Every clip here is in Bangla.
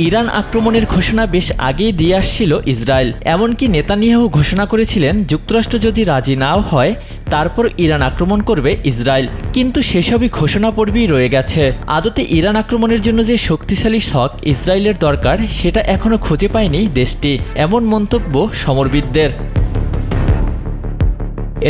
ইরান আক্রমণের ঘোষণা বেশ আগেই দিয়ে আসছিল ইসরায়েল। এমনকি নেতানিয়াহু ঘোষণা করেছিলেন যুক্তরাষ্ট্র যদি রাজি নাও হয় তারপর ইরান আক্রমণ করবে ইসরায়েল, কিন্তু সেসবই ঘোষণা পর্বেই রয়ে গেছে। আদতে ইরান আক্রমণের জন্য যে শক্তিশালী শক ইসরায়েলের দরকার সেটা এখনও খুঁজে পায়নি দেশটি, এমন মন্তব্য সমরবিদদের।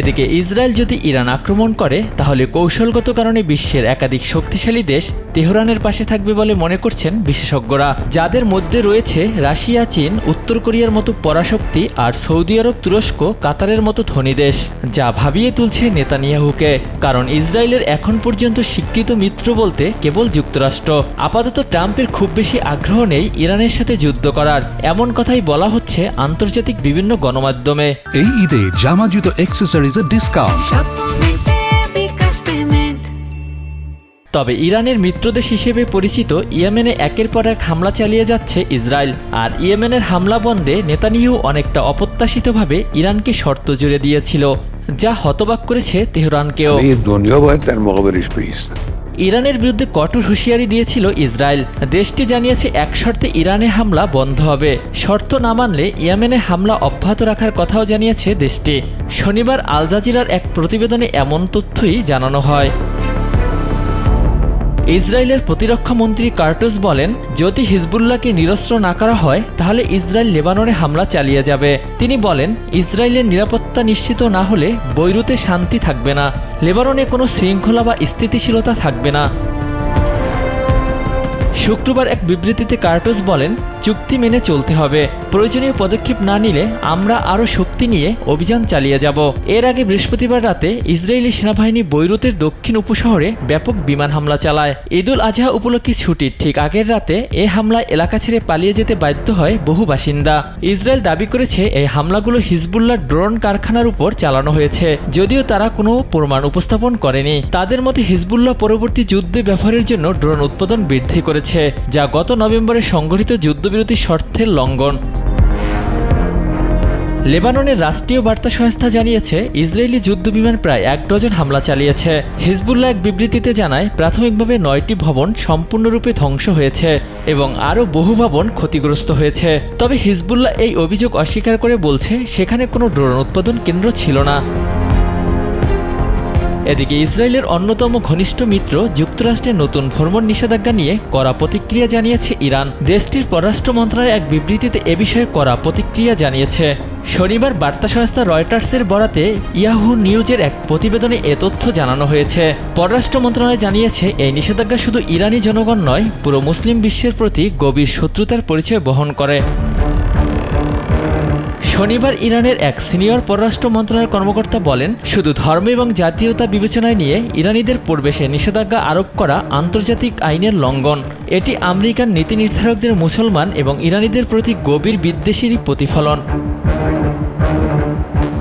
এদিকে ইসরায়েল যদি ইরান আক্রমণ করে তাহলে কৌশলগত কারণে বিশ্বের একাধিক শক্তিশালী দেশ তেহরানের পাশে থাকবে বলে মনে করছেন বিশেষজ্ঞরা, যাদের মধ্যে রয়েছে রাশিয়া, চীন, উত্তর কোরিয়ার মতো পরাশক্তি আর সৌদি আরব, তুরস্ক, কাতারের মতো ধনী দেশ, যা ভাবিয়ে তুলছে নেতানিয়াহুকে। কারণ ইসরায়েলের এখন পর্যন্ত স্বীকৃত মিত্র বলতে কেবল যুক্তরাষ্ট্র। আপাতত ট্রাম্পের খুব বেশি আগ্রহ নেই ইরানের সাথে যুদ্ধ করার, এমন কথাই বলা হচ্ছে আন্তর্জাতিক বিভিন্ন গণমাধ্যমে। এই ঈদে জামা জুতো অ্যাক্সেসরিজের ডিসকাউন্ট। তবে ইরানের মিত্রদেশ হিসেবে পরিচিত ইয়েমেনে একের পর এক হামলা চালিয়ে যাচ্ছে ইসরায়েল, আর ইয়েমেনের হামলা বন্ধে নেতানিয়াহু অনেকটা অপ্রত্যাশিতভাবে ইরানকে শর্ত জুড়ে দিয়েছিল, যা হতবাক করেছে তেহরানকেও। ইরানের বিরুদ্ধে কঠোর হুঁশিয়ারি দিয়েছিল ইসরায়েল। দেশটি জানিয়েছে এক শর্তে ইরানে হামলা বন্ধ হবে, শর্ত না মানলে ইয়েমেনে হামলা অব্যাহত রাখার কথাও জানিয়েছে দেশটি। শনিবার আল জাজিরার এক প্রতিবেদনে এমন তথ্যই জানানো হয়। ইসরায়েলের প্রতিরক্ষা মন্ত্রী কার্টোস বলেন, যদি হিজবুল্লাহকে নিরস্ত্র না করা হয় তাহলে ইসরায়েল লেবাননে হামলা চালিয়ে যাবে। তিনি বলেন, ইসরায়েলের নিরাপত্তা নিশ্চিত না হলে বৈরুতে শান্তি থাকবে না, লেবাননে কোনো শৃঙ্খলা বা স্থিতিশীলতা থাকবে না। শুক্রবার এক বিবৃতিতে কার্টোস বলেন, চুক্তি মেনে চলতে হবে, প্রয়োজনীয় পদক্ষেপ না নিলে আমরা আরও শক্তি নিয়ে অভিযান চালিয়ে যাব। এর আগে বৃহস্পতিবার রাতে ইসরায়েলি সেনাবাহিনী বৈরুতের দক্ষিণ উপশহরে ব্যাপক বিমান হামলা চালায়। ঈদুল আজহা উপলক্ষে ছুটির ঠিক আগের রাতে এ হামলায় এলাকা ছেড়ে পালিয়ে যেতে বাধ্য হয় বহু বাসিন্দা। ইসরায়েল দাবি করেছে এই হামলাগুলো হিজবুল্লাহ ড্রোন কারখানার উপর চালানো হয়েছে, যদিও তারা কোনো প্রমাণ উপস্থাপন করেনি। তাদের মতে হিজবুল্লাহ পরবর্তী যুদ্ধে ব্যবহারের জন্য ড্রোন উৎপাদন বৃদ্ধি করেছে, যা গত নভেম্বরে সংগঠিত যুদ্ধবিরতি শর্তের লঙ্ঘন। লেবাননের রাষ্ট্রীয় বার্তা সংস্থা জানিয়েছে ইসরায়েলি যুদ্ধবিমান প্রায় 1 ডজন হামলা চালিয়েছে। হিজবুল্লাহ এক বিবৃতিতে জানায়, প্রাথমিকভাবে 9টি ভবন সম্পূর্ণরূপে ধ্বংস হয়েছে এবং আরও বহু ভবন ক্ষতিগ্রস্ত হয়েছে। তবে হিজবুল্লাহ এই অভিযোগ অস্বীকার করে বলছে সেখানে কোনো ড্রোন উৎপাদন কেন্দ্র ছিল না। এদিকে ইসরায়েলের অন্যতম ঘনিষ্ঠ মিত্র যুক্তরাষ্ট্রের নতুন ভ্রমণ নিষেধাজ্ঞা নিয়ে কড়া প্রতিক্রিয়া জানিয়েছে ইরান। দেশটির পররাষ্ট্র মন্ত্রণালয় এক বিবৃতিতে এ বিষয়ে কড়া প্রতিক্রিয়া জানিয়েছে। শনিবার বার্তা সংস্থা রয়টার্সের বরাতে ইয়াহু নিউজের এক প্রতিবেদনে এ তথ্য জানানো হয়েছে। পররাষ্ট্র মন্ত্রণালয় জানিয়েছে, এই নিষেধাজ্ঞা শুধু ইরানি জনগণ নয়, পুরো মুসলিম বিশ্বের প্রতি গভীর শত্রুতার পরিচয় বহন করে। শনিবার ইরানের এক সিনিয়র পররাষ্ট্র মন্ত্রণালয়ের কর্মকর্তা বলেন, শুধু ধর্ম এবং জাতীয়তা বিবেচনায় নিয়ে ইরানিদের প্রবেশে নিষেধাজ্ঞা আরোপ করা আন্তর্জাতিক আইনের লঙ্ঘন। এটি আমেরিকান নীতি নির্ধারকদের মুসলমান এবং ইরানিদের প্রতি গভীর বিদ্বেষেরই প্রতিফলন।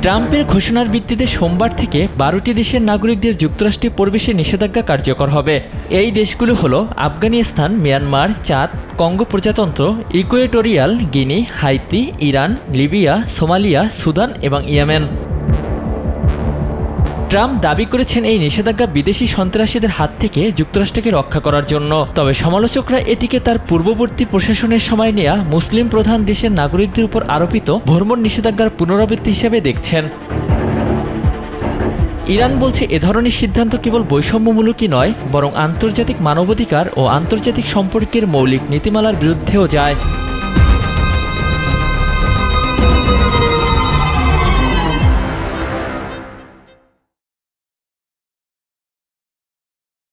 ট্রাম্পের ঘোষণার ভিত্তিতে সোমবার থেকে 12টি দেশের নাগরিকদের যুক্তরাষ্ট্রে প্রবেশে নিষেধাজ্ঞা কার্যকর হবে। এই দেশগুলো হলো আফগানিস্তান, মিয়ানমার, চাদ, কঙ্গো প্রজাতন্ত্র, Equatorial Guinea, Haiti, Iran, Libya, Somalia, Sudan এবং ইয়েমেন। ট্রাম্প দাবি করেছেন এই নিষেধাজ্ঞা বিদেশি সন্ত্রাসীদের হাত থেকে যুক্তরাষ্ট্রকে রক্ষা করার জন্য। তবে সমালোচকরা এটিকে তার পূর্ববর্তী প্রশাসনের সময় নেওয়া মুসলিম প্রধান দেশের নাগরিকদের উপর আরোপিত ভ্রমণ নিষেধাজ্ঞার পুনরাবৃত্তি হিসেবে দেখছেন। ইরান বলছে, এ ধরনের সিদ্ধান্ত কেবল বৈষম্যমূলকই নয়, বরং আন্তর্জাতিক মানবাধিকার ও আন্তর্জাতিক সম্পর্কের মৌলিক নীতিমালার বিরুদ্ধেও যায়।